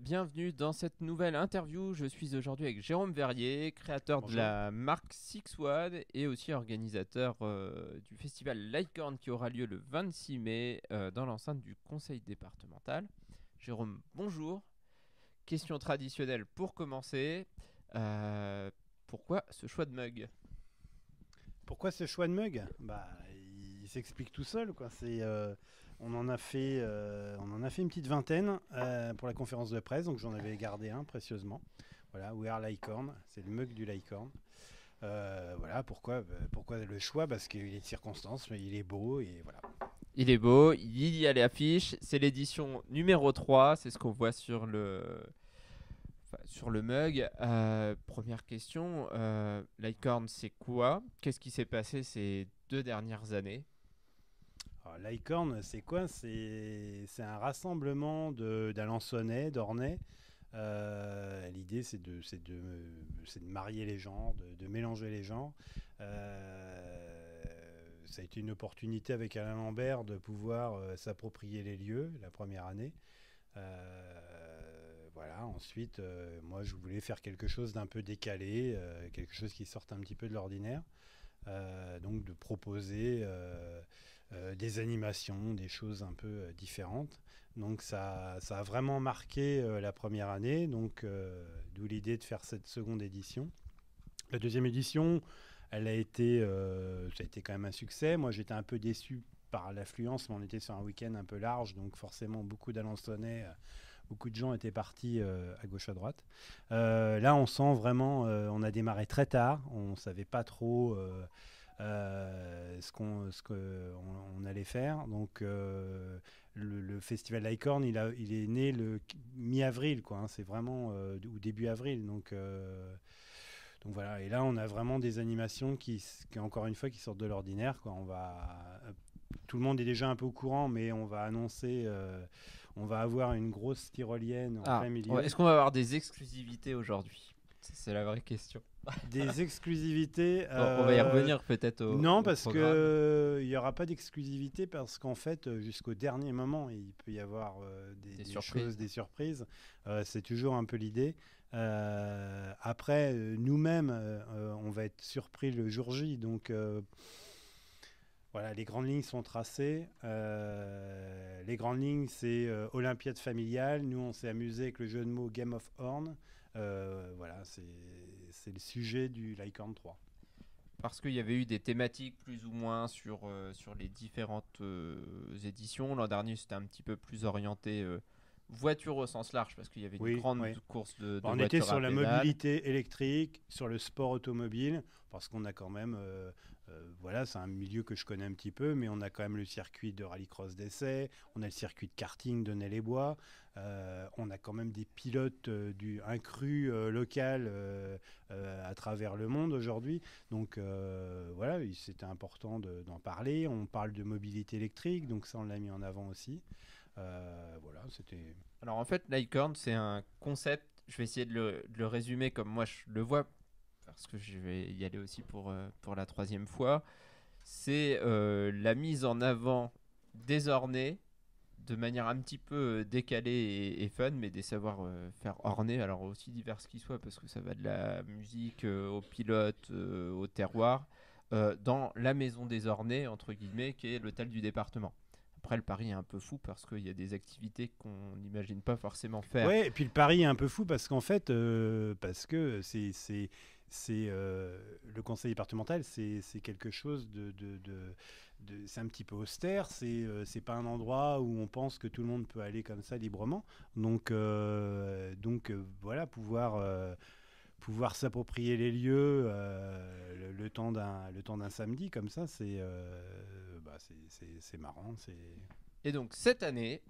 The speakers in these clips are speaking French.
bienvenue dans cette nouvelle interview. Je suis aujourd'hui avec Jérôme Verrier, créateur Bonjour. de la marque Six One et aussi organisateur du festival Licorne qui aura lieu le 26 mai dans l'enceinte du conseil départemental. Jérôme, bonjour. Question traditionnelle pour commencer. Pourquoi ce choix de mug ? Pourquoi ce choix de mug ? Il s'explique tout seul, quoi. On en a fait une petite vingtaine pour la conférence de presse, donc j'en avais gardé un précieusement. Voilà, We Are Licorne, c'est le mug du Licorne. Voilà, pourquoi le choix ? Parce qu'il est de circonstance, mais il est beau et voilà. Il est beau, il y a les affiches, c'est l'édition numéro 3, c'est ce qu'on voit sur le mug. Première question, Licorne c'est quoi ? Qu'est-ce qui s'est passé ces 2 dernières années ? Alors, Licorne, c'est quoi ? C'est un rassemblement d'Alençonnais, d'Ornais. L'idée, c'est de marier les genres, de mélanger les genres. Ça a été une opportunité avec Alain Lambert de pouvoir s'approprier les lieux la première année. Voilà. Ensuite, moi, je voulais faire quelque chose d'un peu décalé, quelque chose qui sorte un petit peu de l'ordinaire. Donc, de proposer des animations, des choses un peu différentes. Donc, ça a vraiment marqué la première année. Donc, d'où l'idée de faire cette seconde édition. La deuxième édition, ça a été quand même un succès. Moi, j'étais un peu déçu par l'affluence, mais on était sur un week-end un peu large, donc forcément beaucoup d'Alençonnais, beaucoup de gens étaient partis à gauche à droite. Là, on sent vraiment, on a démarré très tard, on ne savait pas trop ce qu'on allait faire. Donc, le festival Licorne, il est né le mi-avril, quoi. Hein, c'est vraiment ou début avril, donc voilà, et là on a vraiment des animations qui encore une fois qui sortent de l'ordinaire, quoi. Tout le monde est déjà un peu au courant, mais on va annoncer, on va avoir une grosse tyrolienne en plein milieu. Est-ce qu'on va avoir des exclusivités aujourd'hui ? C'est la vraie question. Des exclusivités. On va y revenir peut-être non, au parce programme. qu'il n'y aura pas d'exclusivité, parce qu'en fait, jusqu'au dernier moment, il peut y avoir des surprises. C'est toujours un peu l'idée. Après, nous-mêmes, on va être surpris le jour J. Donc, voilà, les grandes lignes sont tracées. Les grandes lignes, c'est Olympiade familiale. Nous, on s'est amusé avec le jeu de mots Game of Horn. Voilà, c'est le sujet du Licorne 3. Parce qu'il y avait eu des thématiques plus ou moins sur les différentes éditions. L'an dernier, c'était un petit peu plus orienté voiture au sens large, parce qu'il y avait une grande course de on voitures était sur la pédale. mobilité électrique, sur le sport automobile, parce qu'on a quand même... voilà, c'est un milieu que je connais un petit peu, mais on a quand même le circuit de rallycross d'essai, on a le circuit de karting de Ney-les-Bois, on a quand même des pilotes un cru local à travers le monde aujourd'hui. Donc voilà, c'était important d'en parler. On parle de mobilité électrique, donc ça on l'a mis en avant aussi. Voilà, c'était... Alors en fait, Licorne, c'est un concept, je vais essayer de le résumer comme moi je le vois, parce que je vais y aller aussi pour la 3e fois. C'est la mise en avant des ornais de manière un petit peu décalée et fun, mais des savoir-faire ornés, alors aussi divers qu'ils soient, parce que ça va de la musique au pilote, au terroir, dans la maison des ornais, entre guillemets, qui est l'hôtel du département. Après, le pari est un peu fou parce qu'il y a des activités qu'on n'imagine pas forcément faire. Ouais, et puis le pari est un peu fou parce qu'en fait, parce que le conseil départemental, c'est quelque chose c'est un petit peu austère. C'est pas un endroit où on pense que tout le monde peut aller comme ça librement. Donc voilà, pouvoir s'approprier les lieux le temps d'un samedi comme ça, c'est marrant. Et donc cette année,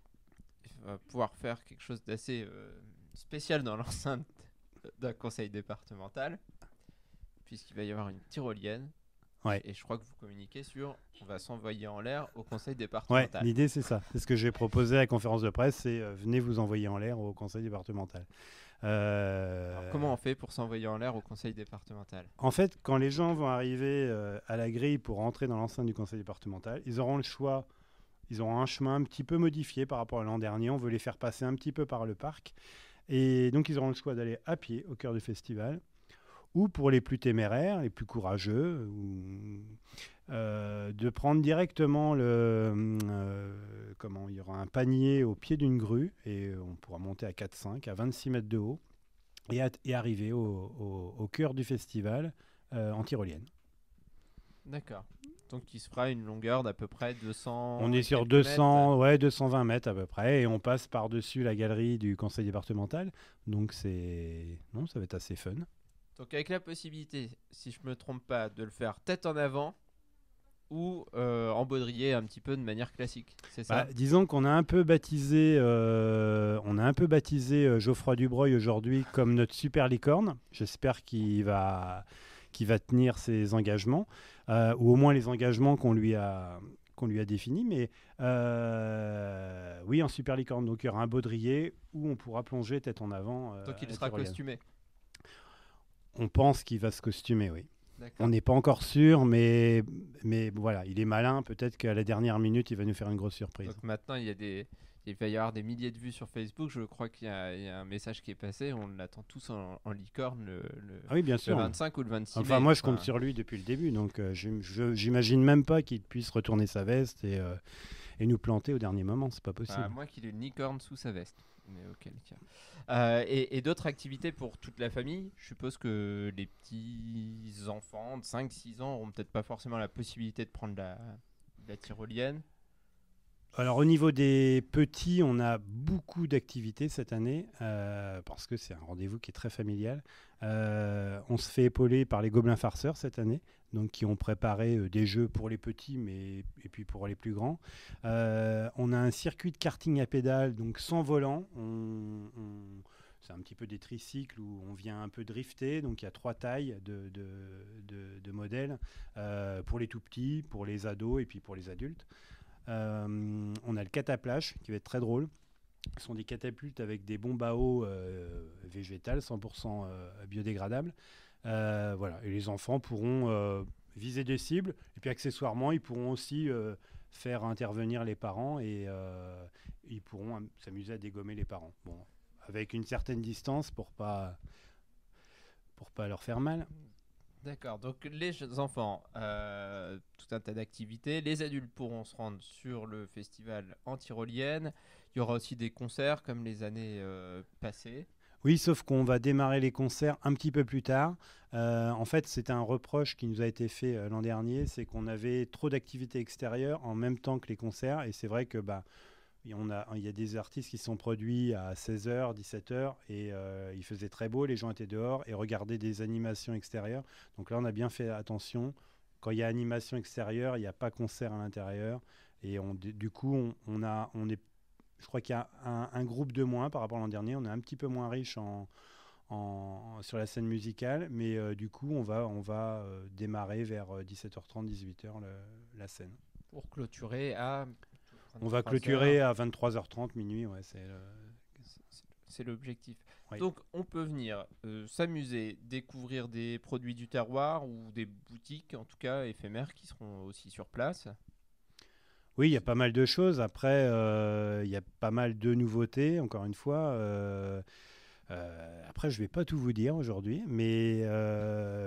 on va pouvoir faire quelque chose d'assez spécial dans l'enceinte d'un conseil départemental, puisqu'il va y avoir une tyrolienne. Ouais. Et je crois que vous communiquez sur on va s'envoyer en l'air au conseil départemental. Ouais, l'idée c'est ça. C'est ce que j'ai proposé à la conférence de presse, c'est venez vous envoyer en l'air au conseil départemental. Alors, comment on fait pour s'envoyer en l'air au conseil départemental ? En fait, quand les gens vont arriver à la grille pour entrer dans l'enceinte du conseil départemental, ils auront le choix. Ils auront un chemin un petit peu modifié par rapport à l'an dernier. On veut les faire passer un petit peu par le parc. Et donc, ils auront le choix d'aller à pied au cœur du festival, ou pour les plus téméraires, les plus courageux, de prendre directement il y aura un panier au pied d'une grue, et on pourra monter à 4-5, à 26 mètres de haut, et arriver au cœur du festival en tyrolienne. D'accord. Donc il se fera une longueur d'à peu près 200. On est sur 200, ouais, 220 mètres à peu près, et on passe par-dessus la galerie du conseil départemental. Donc ça va être assez fun. Donc avec la possibilité, si je me trompe pas, de le faire tête en avant ou en baudrier un petit peu de manière classique, c'est ça? Disons qu'on a un peu baptisé, Geoffroy Dubreuil aujourd'hui comme notre super licorne. J'espère qu'il va tenir ses engagements, ou au moins les engagements qu'on lui a définis. Mais oui, en super licorne. Donc il y aura un baudrier où on pourra plonger tête en avant. Donc il sera costumé. On pense qu'il va se costumer, oui. D'accord. On n'est pas encore sûr, mais voilà, il est malin. Peut-être qu'à la dernière minute, il va nous faire une grosse surprise. Donc maintenant, il va y avoir des milliers de vues sur Facebook. Je crois qu'il y a un message qui est passé. On l'attend tous en licorne Ah oui, bien sûr. Le 25 ou le 26 mai. Enfin, moi, je compte sur lui depuis le début. Donc, j'imagine même pas qu'il puisse retourner sa veste et nous planter au dernier moment. C'est pas possible. À moins qu'il ait une licorne sous sa veste. Mais auquel cas. Et d'autres activités pour toute la famille. Je suppose que les petits enfants de 5-6 ans n'auront peut-être pas forcément la possibilité de prendre la tyrolienne. Alors au niveau des petits, on a beaucoup d'activités cette année, parce que c'est un rendez-vous qui est très familial. On se fait épauler par les Gobelins Farceurs cette année, donc qui ont préparé des jeux pour les petits, et puis pour les plus grands. On a un circuit de karting à pédales, donc sans volant. C'est un petit peu des tricycles où on vient un peu drifter. Donc il y a 3 tailles de modèles, pour les tout petits, pour les ados et puis pour les adultes. On a le cataplage qui va être très drôle. Ce sont des catapultes avec des bombes à eau végétales, 100% biodégradables. Voilà. Et les enfants pourront viser des cibles. Et puis accessoirement, ils pourront aussi faire intervenir les parents, et ils pourront s'amuser à dégommer les parents. Bon, avec une certaine distance pour pas leur faire mal. D'accord, donc les enfants, tout un tas d'activités. Les adultes pourront se rendre sur le festival en tyrolienne. Il y aura aussi des concerts comme les années passées. Oui, sauf qu'on va démarrer les concerts un petit peu plus tard. En fait, c'est un reproche qui nous a été fait l'an dernier, c'est qu'on avait trop d'activités extérieures en même temps que les concerts. Et c'est vrai que il y a des artistes qui sont produits à 16h, 17h, et il faisait très beau, les gens étaient dehors et regardaient des animations extérieures. Donc là, on a bien fait attention. Quand il y a animation extérieure, il n'y a pas concert à l'intérieur. Et du coup, je crois qu'il y a un groupe de moins par rapport à l'an dernier. On est un petit peu moins riche sur la scène musicale, mais du coup, on va démarrer vers 17h30, 18h la scène. Pour clôturer à... On va clôturer à 23h30, minuit, ouais, c'est l'objectif. Oui. Donc on peut venir s'amuser, découvrir des produits du terroir ou des boutiques, en tout cas éphémères, qui seront aussi sur place. Oui, il y a pas mal de choses. Après, il y a pas mal de nouveautés, encore une fois. Après, je ne vais pas tout vous dire aujourd'hui, mais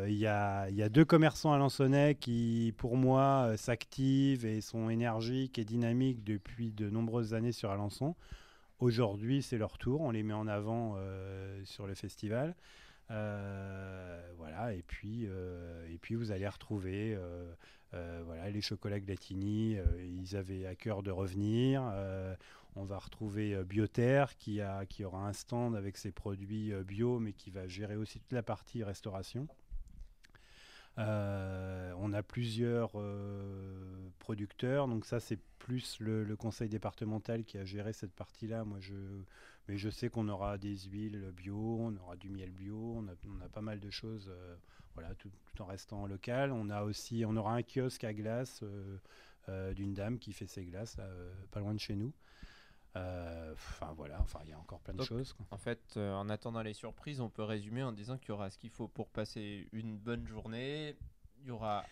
il y a 2 commerçants à Alençonnais qui, pour moi, s'activent et sont énergiques et dynamiques depuis de nombreuses années sur Alençon. Aujourd'hui, c'est leur tour. On les met en avant sur le festival. Voilà. Et puis, vous allez retrouver les chocolats Glatini. Ils avaient à cœur de revenir. On va retrouver Bioterre qui aura un stand avec ses produits bio, mais qui va gérer aussi toute la partie restauration. On a plusieurs producteurs, donc ça c'est plus le conseil départemental qui a géré cette partie-là. Mais je sais qu'on aura des huiles bio, on aura du miel bio, on a pas mal de choses, tout en restant local. On aura un kiosque à glace d'une dame qui fait ses glaces pas loin de chez nous. Il y a encore plein de choses, quoi. En fait, en attendant les surprises, on peut résumer en disant qu'il y aura ce qu'il faut pour passer une bonne journée. Il y aura...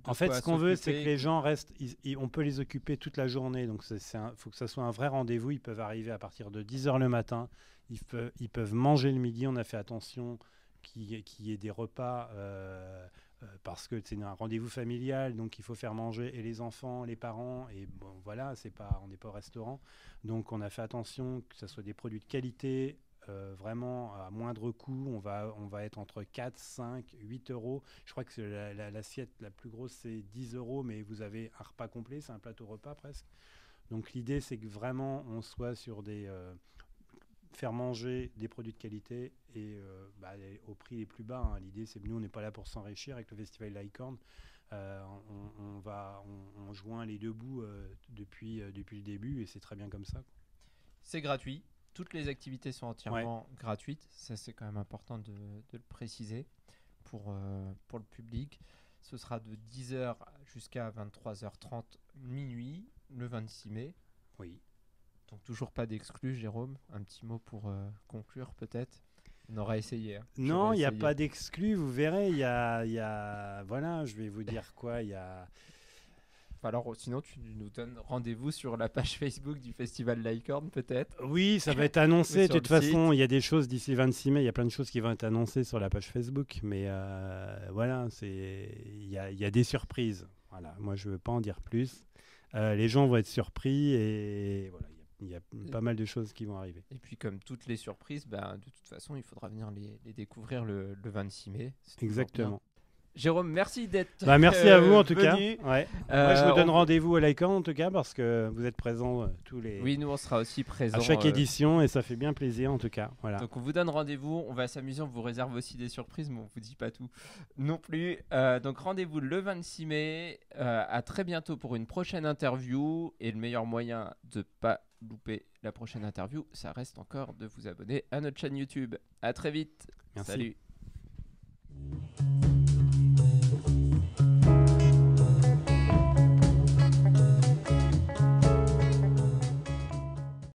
En fait, ce qu'on veut, c'est que les gens restent... on peut les occuper toute la journée. Donc, faut que ça soit un vrai rendez-vous. Ils peuvent arriver à partir de 10h le matin. ils peuvent manger le midi. On a fait attention qu'il y ait des repas parce que c'est un rendez-vous familial, donc il faut faire manger et les enfants, les parents, et bon, voilà, on n'est pas au restaurant. Donc on a fait attention que ce soit des produits de qualité, vraiment à moindre coût. On va être entre 4, 5, 8 euros. Je crois que l'assiette la plus grosse, c'est 10 euros, mais vous avez un repas complet, c'est un plateau repas presque. Donc l'idée, c'est que vraiment, on soit sur faire manger des produits de qualité et au prix les plus bas. L'idée, c'est que nous, on n'est pas là pour s'enrichir avec le Festival Licorne. On joint les deux bouts depuis le début et c'est très bien comme ça. C'est gratuit. Toutes les activités sont entièrement gratuites. Ça, c'est quand même important de le préciser pour le public. Ce sera de 10h jusqu'à 23h30 minuit, le 26 mai. Oui. Donc toujours pas d'exclus, Jérôme. Un petit mot pour conclure peut-être. On aura essayé. Hein. Non, il n'y a pas d'exclus. Vous verrez, il y a... Voilà, je vais vous dire quoi. Il y a... Alors, sinon, tu nous donnes rendez-vous sur la page Facebook du Festival Licorne, peut-être. Oui, ça va être annoncé. De toute façon, il y a des choses d'ici le 26 mai. Il y a plein de choses qui vont être annoncées sur la page Facebook. Mais voilà, il y a des surprises. Voilà, moi, je ne veux pas en dire plus. Les gens vont être surpris et voilà, il y a pas mal de choses qui vont arriver. Et puis, comme toutes les surprises, de toute façon, il faudra venir les découvrir le 26 mai. Exactement. Jérôme, merci d'être merci à vous en tout venu. Cas. Ouais. Moi, je vous donne rendez-vous à l'ICANN en tout cas parce que vous êtes présents tous les. Oui, nous on sera aussi présents à chaque édition et ça fait bien plaisir en tout cas. Voilà. Donc on vous donne rendez-vous, on va s'amuser, on vous réserve aussi des surprises, mais on vous dit pas tout non plus. Donc rendez-vous le 26 mai. À très bientôt pour une prochaine interview et le meilleur moyen de pas louper la prochaine interview, ça reste encore de vous abonner à notre chaîne YouTube. À très vite. Merci. Salut.